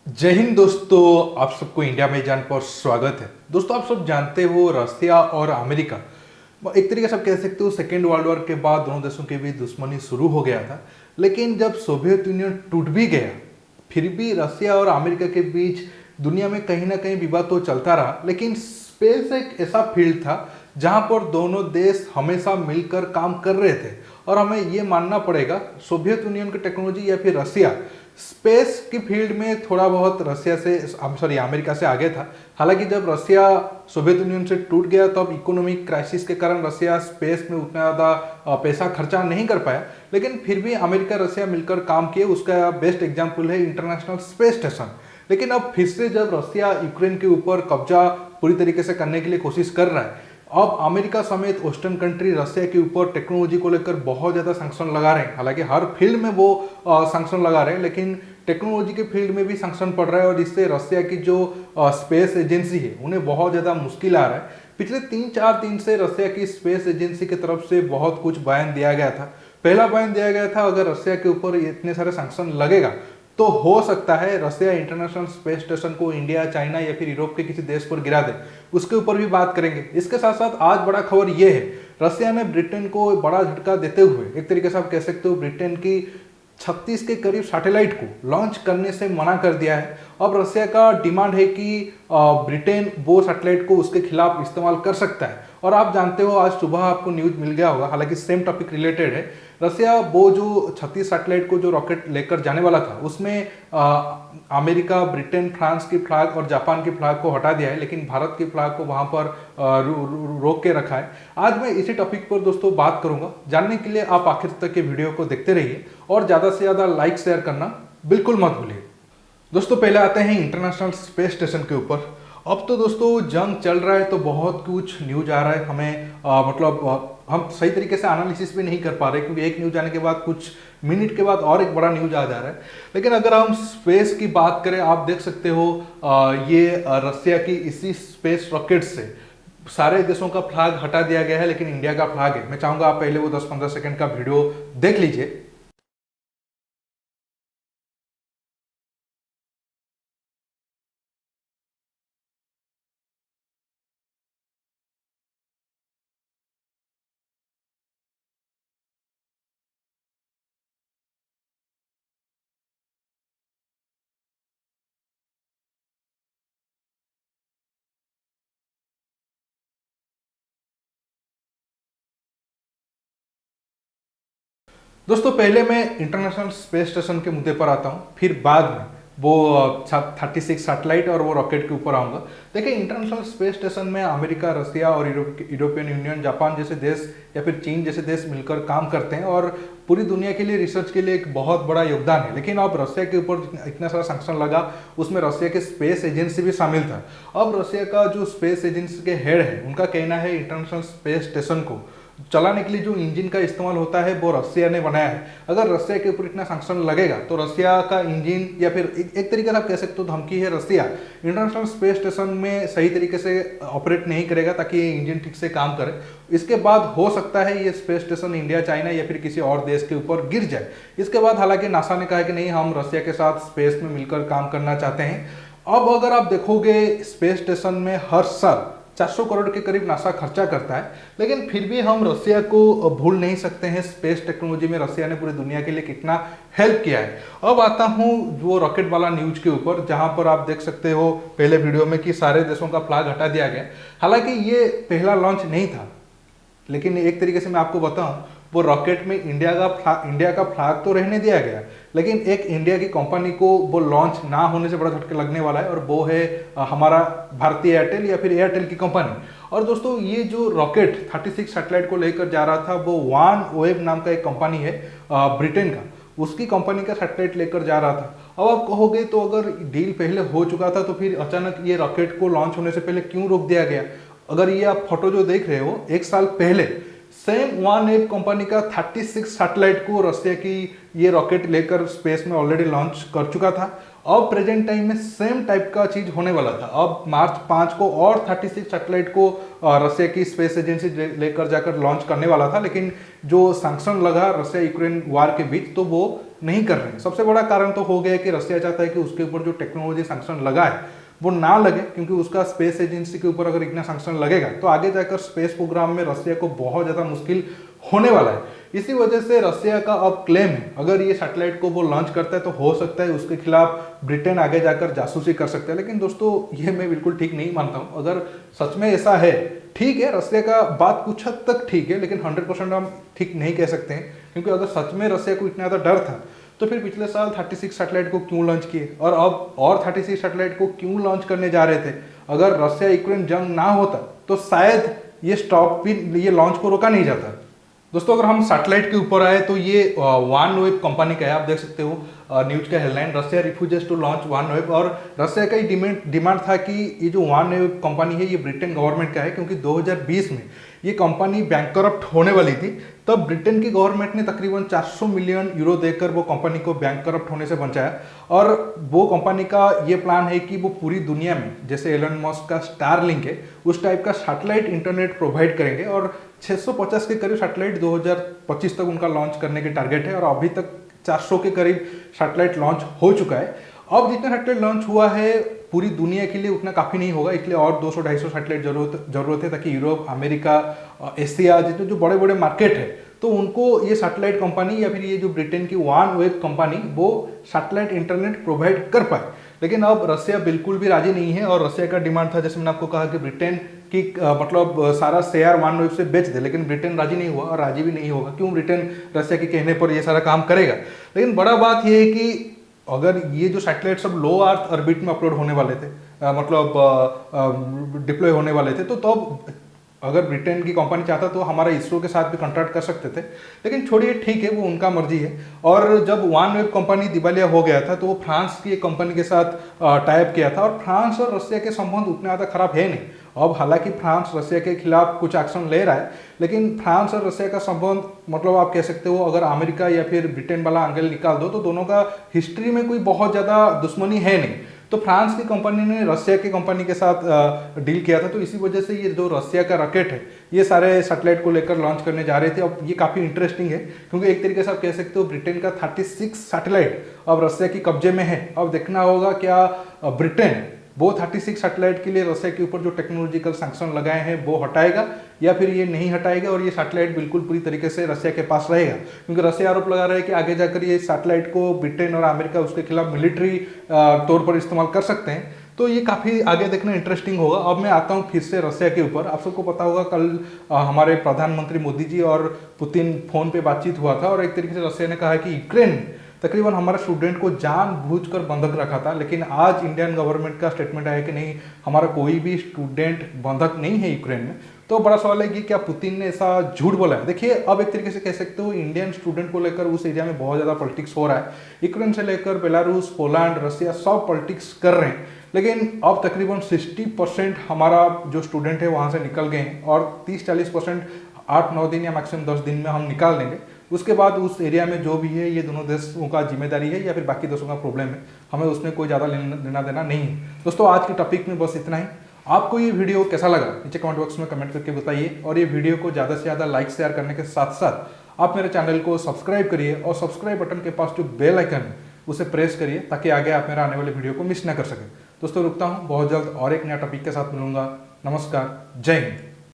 जय हिंद दोस्तों, आप सबको इंडिया में जान पर स्वागत है। दोस्तों, आप सब जानते हो रसिया और अमेरिका एक तरीके से आप कह सकते हो सेकेंड वर्ल्ड वॉर के बाद दोनों देशों के बीच दुश्मनी शुरू हो गया था। लेकिन जब सोवियत यूनियन टूट भी गया, फिर भी रसिया और अमेरिका के बीच दुनिया में कहीं ना कहीं विवाद तो चलता रहा। लेकिन स्पेस एक ऐसा फील्ड था जहां पर दोनों देश हमेशा मिलकर काम कर रहे थे। और हमें ये मानना पड़ेगा, सोवियत यूनियन की टेक्नोलॉजी या फिर रसिया स्पेस की फील्ड में थोड़ा बहुत रसिया से अमेरिका से आगे था। हालांकि जब रसिया सोवियत यूनियन से टूट गया तब इकोनॉमिक क्राइसिस के कारण रसिया स्पेस में उतना ज़्यादा पैसा खर्चा नहीं कर पाया। लेकिन फिर भी अमेरिका रसिया मिलकर काम किए। उसका बेस्ट एग्जाम्पल है इंटरनेशनल स्पेस स्टेशन। लेकिन अब फिर से जब रसिया यूक्रेन के ऊपर कब्जा पूरी तरीके से करने के लिए कोशिश कर रहा है, अब अमेरिका समेत वेस्टर्न कंट्री रसिया के ऊपर टेक्नोलॉजी को लेकर बहुत ज़्यादा सैंक्शन लगा रहे हैं। हालांकि हर फील्ड में वो सैंक्शन लगा रहे हैं, लेकिन टेक्नोलॉजी के फील्ड में भी सैंक्शन पड़ रहा है। और इससे रसिया की जो स्पेस एजेंसी है उन्हें बहुत ज़्यादा मुश्किल आ रहा है। पिछले 3-4 दिन से रसिया की स्पेस एजेंसी की तरफ से बहुत कुछ बयान दिया गया था। पहला बयान दिया गया था, अगर रसिया के ऊपर इतने सारे सैंक्शन लगेगा तो हो सकता है रसिया इंटरनेशनल स्पेस स्टेशन को इंडिया, चाइना या फिर यूरोप के किसी देश पर गिरा दे। उसके ऊपर भी बात करेंगे। इसके साथ साथ आज बड़ा खबर यह है, रसिया ने ब्रिटेन को बड़ा झटका देते हुए एक तरीके से आप कह सकते हो ब्रिटेन की 36 के करीब सैटेलाइट को लॉन्च करने से मना कर दिया है। अब रसिया का डिमांड है कि ब्रिटेन वो सैटेलाइट को उसके खिलाफ इस्तेमाल कर सकता है। और आप जानते हो, आज सुबह आपको न्यूज मिल गया होगा, हालांकि सेम टॉपिक रिलेटेड है। रसिया वो जो 36 सैटेलाइट को जो रॉकेट लेकर जाने वाला था उसमें अमेरिका, ब्रिटेन, फ्रांस की फ्लैग और जापान की फ्लैग को हटा दिया है, लेकिन भारत की फ्लैग को वहां पर रोक के रखा है। आज मैं इसी टॉपिक पर दोस्तों बात करूंगा। जानने के लिए आप आखिर तक के वीडियो को देखते रहिए और ज्यादा से ज्यादा लाइक शेयर करना बिल्कुल मत भूलिए। दोस्तों, पहले आते हैं इंटरनेशनल स्पेस स्टेशन के ऊपर। अब तो दोस्तों जंग चल रहा है तो बहुत कुछ न्यूज आ रहा है। हमें हम सही तरीके से एनालिसिस भी नहीं कर पा रहे, क्योंकि एक न्यूज आने के बाद कुछ मिनट के बाद और एक बड़ा न्यूज आ जा रहा है। लेकिन अगर हम स्पेस की बात करें, आप देख सकते हो ये रसिया की इसी स्पेस रॉकेट से सारे देशों का फ्लैग हटा दिया गया है, लेकिन इंडिया का फ्लैग है। मैं चाहूंगा आप पहले वो 10-15 सेकंड का वीडियो देख लीजिए। दोस्तों, पहले मैं इंटरनेशनल स्पेस स्टेशन के मुद्दे पर आता हूँ, फिर बाद में वो 36 सैटेलाइट और वो रॉकेट के ऊपर आऊँगा। देखिए, इंटरनेशनल स्पेस स्टेशन में अमेरिका, रसिया और यूरोपियन यूनियन, जापान जैसे देश या फिर चीन जैसे देश मिलकर काम करते हैं और पूरी दुनिया के लिए रिसर्च के लिए एक बहुत बड़ा योगदान है। लेकिन अब रसिया के ऊपर इतना सारा सैंक्शन लगा, उसमें रसिया के स्पेस एजेंसी भी शामिल था। अब रसिया का जो स्पेस एजेंसी के हेड है, उनका कहना है इंटरनेशनल स्पेस स्टेशन को चलाने के लिए जो इंजन का इस्तेमाल होता है वो रसिया ने बनाया है। अगर रसिया के ऊपर इतना सैंक्शन लगेगा तो रसिया का इंजन या फिर एक तरीके से आप कह सकते हो धमकी है, रसिया इंटरनेशनल स्पेस स्टेशन में सही तरीके से ऑपरेट नहीं करेगा ताकि ये इंजन ठीक से काम करे। इसके बाद हो सकता है ये स्पेस स्टेशन इंडिया, चाइना या फिर किसी और देश के ऊपर गिर जाए। इसके बाद हालांकि नासा ने कहा कि नहीं, हम रसिया के साथ स्पेस में मिलकर काम करना चाहते हैं। अब अगर आप देखोगे, स्पेस स्टेशन में हर साल 400 करोड़ के करीब नासा खर्चा करता है, लेकिन फिर भी हम रसिया को भूल नहीं सकते हैं। स्पेस टेक्नोलॉजी में रसिया ने पूरी दुनिया के लिए कितना हेल्प किया है। अब आता हूं वो रॉकेट वाला न्यूज के ऊपर, जहां पर आप देख सकते हो पहले वीडियो में कि सारे देशों का फ्लैग हटा दिया गया। हालांकि ये पहला लॉन्च नहीं था, लेकिन एक तरीके से मैं आपको बताऊं, वो रॉकेट में इंडिया का फ्लैग तो रहने दिया गया, लेकिन एक इंडिया की कंपनी को वो लॉन्च ना होने से बड़ा झटका लगने वाला है, और वो है हमारा भारतीय एयरटेल या फिर एयरटेल की कंपनी। और दोस्तों, ये जो रॉकेट 36 सैटेलाइट को लेकर जा रहा था, वो वान वेब नाम का एक कंपनी है ब्रिटेन का, उसकी कंपनी का सैटेलाइट लेकर जा रहा था। अब आप कहोगे तो अगर डील पहले हो चुका था तो फिर अचानक ये रॉकेट को लॉन्च होने से पहले क्यों रोक दिया गया? अगर ये आप फोटो जो देख रहे हो, एक साल पहले सेम वन एप कंपनी का 36 सैटेलाइट को रसिया की ये रॉकेट लेकर स्पेस में ऑलरेडी लॉन्च कर चुका था। अब प्रेजेंट टाइम में सेम टाइप का चीज होने वाला था। अब मार्च 5 को और 36 सैटेलाइट को रशिया की स्पेस एजेंसी लेकर जाकर लॉन्च करने वाला था, लेकिन जो सैंक्शन लगा रशिया यूक्रेन वार के बीच तो वो नहीं कर रहे हैं। सबसे बड़ा कारण तो हो गया कि रशिया चाहता है कि उसके ऊपर जो टेक्नोलॉजी सैंक्शन लगा है वो ना लगे, क्योंकि उसका स्पेस एजेंसी के ऊपर अगर इतना सैंक्शन लगेगा तो आगे जाकर स्पेस प्रोग्राम में रशिया को बहुत ज़्यादा मुश्किल होने वाला है। इसी वजह से रशिया का अब क्लेम है अगर ये सैटेलाइट को वो लॉन्च करता है तो हो सकता है उसके खिलाफ ब्रिटेन आगे जाकर जासूसी कर सकता है। लेकिन दोस्तों ये मैं बिल्कुल ठीक नहीं मानता हूँ। अगर सच में ऐसा है, ठीक है, रशिया का बात कुछ हद तक ठीक है, लेकिन 100% हम ठीक नहीं कह सकते हैं, क्योंकि अगर सच में रशिया को इतना ज़्यादा डर था तो फिर पिछले साल 36 सैटेलाइट को क्यों लॉन्च किए और अब और 36 सैटेलाइट को क्यों लॉन्च करने जा रहे थे। अगर रशिया यूक्रेन जंग ना होता तो शायद ये लॉन्च को रोका नहीं जाता। दोस्तों अगर हम सैटेलाइट के ऊपर आए तो ये OneWeb कंपनी का है। आप देख सकते हो न्यूज का headline, Russia refuses to launch OneWeb। और रशिया का ही डिमांड था कि ये जो OneWeb कंपनी है ये ब्रिटेन गवर्नमेंट का है, क्योंकि 2020 में ये कंपनी बैंकरप्ट होने वाली थी। तब ब्रिटेन की गवर्नमेंट ने तकरीबन 400 मिलियन यूरो देकर वो कंपनी को बैंकरप्ट होने से बचाया। और वो कंपनी का ये प्लान है कि वो पूरी दुनिया में जैसे एलन मस्क का स्टारलिंक है उस टाइप का सैटेलाइट इंटरनेट प्रोवाइड करेंगे। और 650 के करीब सैटेलाइट 2025 तक उनका लॉन्च करने के टारगेट है, और अभी तक 400 के करीब सैटेलाइट लॉन्च हो चुका है। अब जितना सैटेलाइट लॉन्च हुआ है पूरी दुनिया के लिए उतना काफ़ी नहीं होगा, इसलिए और 200-250 सैटेलाइट जरूरत है, ताकि यूरोप, अमेरिका, एशिया जितने जो बड़े बड़े मार्केट है तो उनको ये सैटेलाइट कंपनी या फिर ये जो ब्रिटेन की OneWeb कंपनी वो सैटेलाइट इंटरनेट प्रोवाइड कर पाए। लेकिन अब रशिया बिल्कुल भी राजी नहीं है, और रशिया का डिमांड था, जैसे मैंने आपको कहा, कि ब्रिटेन की मतलब सारा शेयर OneWeb से बेच दे, लेकिन ब्रिटेन राजी नहीं हुआ और राजी भी नहीं होगा। क्यों ब्रिटेन रशिया के कहने पर ये सारा काम करेगा। लेकिन बड़ा बात ये है कि अगर ये जो सैटेलाइट सब लो अर्थ ऑर्बिट में अपलोड होने वाले थे, मतलब डिप्लॉय होने वाले थे, तो तब अगर ब्रिटेन की कंपनी चाहता तो हमारा इसरो के साथ भी कॉन्ट्रैक्ट कर सकते थे। लेकिन छोड़िए, ठीक है, वो उनका मर्जी है। और जब OneWeb कंपनी दिवालिया हो गया था तो वो फ्रांस की एक कंपनी के साथ टाइप किया था, और फ्रांस और रशिया के संबंध उतने ज़्यादा खराब है नहीं। अब हालांकि फ्रांस रशिया के खिलाफ कुछ एक्शन ले रहा है, लेकिन फ्रांस और रशिया का संबंध, मतलब आप कह सकते हो अगर अमेरिका या फिर ब्रिटेन वाला एंगल निकाल दो तो दोनों का हिस्ट्री में कोई बहुत ज़्यादा दुश्मनी है नहीं। तो फ्रांस की कंपनी ने रशिया की कंपनी के साथ डील किया था, तो इसी वजह से ये जो रशिया का रॉकेट है ये सारे सैटेलाइट को लेकर लॉन्च करने जा रहे थे। अब ये काफ़ी इंटरेस्टिंग है, क्योंकि एक तरीके से आप कह सकते हो ब्रिटेन का 36 सैटेलाइट अब रशिया की कब्जे में है। अब देखना होगा क्या ब्रिटेन वो 36 सैटेलाइट के लिए रशिया के ऊपर जो टेक्नोलॉजिकल सैंक्शन लगाए हैं वो हटाएगा या फिर ये नहीं हटाएगा, और ये सैटेलाइट बिल्कुल पूरी तरीके से रशिया के पास रहेगा। क्योंकि रशिया आरोप लगा रहा है कि आगे जाकर ये सैटेलाइट को ब्रिटेन और अमेरिका उसके खिलाफ मिलिट्री तौर पर इस्तेमाल कर सकते हैं। तो ये काफ़ी आगे देखना इंटरेस्टिंग होगा। अब मैं आता हूँ फिर से रशिया के ऊपर। आप सबको पता होगा कल हमारे प्रधानमंत्री मोदी जी और पुतिन फोन पे बातचीत हुआ था, और एक तरीके से रशिया ने कहा कि यूक्रेन तकरीबन हमारे स्टूडेंट को जानबूझकर बंधक रखा था। लेकिन आज इंडियन गवर्नमेंट का स्टेटमेंट आया कि नहीं, हमारा कोई भी स्टूडेंट बंधक नहीं है यूक्रेन में। तो बड़ा सवाल है कि क्या पुतिन ने ऐसा झूठ बोला है। देखिए, अब एक तरीके से कह सकते हो इंडियन स्टूडेंट को लेकर उस एरिया में बहुत ज़्यादा पॉलिटिक्स हो रहा है। यूक्रेन से लेकर बेलारूस, पोलैंड, रशिया सब पॉलिटिक्स कर रहे हैं। लेकिन अब तकरीबन 60% हमारा जो स्टूडेंट है वहाँ से निकल गए हैं, और 30-40% 8-9 दिन या मैक्सिमम 10 दिन में हम निकाल देंगे। उसके बाद उस एरिया में जो भी है ये दोनों देशों का जिम्मेदारी है या फिर बाकी देशों का प्रॉब्लम है, हमें उसमें कोई ज़्यादा लेना देना नहीं है। दोस्तों आज के टॉपिक में बस इतना ही। आपको ये वीडियो कैसा लगा नीचे कमेंट बॉक्स में कमेंट करके बताइए, और ये वीडियो को ज़्यादा से ज़्यादा लाइक शेयर करने के साथ साथ आप मेरे चैनल को सब्सक्राइब करिए, और सब्सक्राइब बटन के पास जो बेल आइकन है उसे प्रेस करिए, ताकि आगे आप मेरा आने वाले वीडियो को मिस ना कर सकें। दोस्तों रुकता हूँ, बहुत जल्द और एक नया टॉपिक के साथ मिलूंगा। नमस्कार, जय हिंद।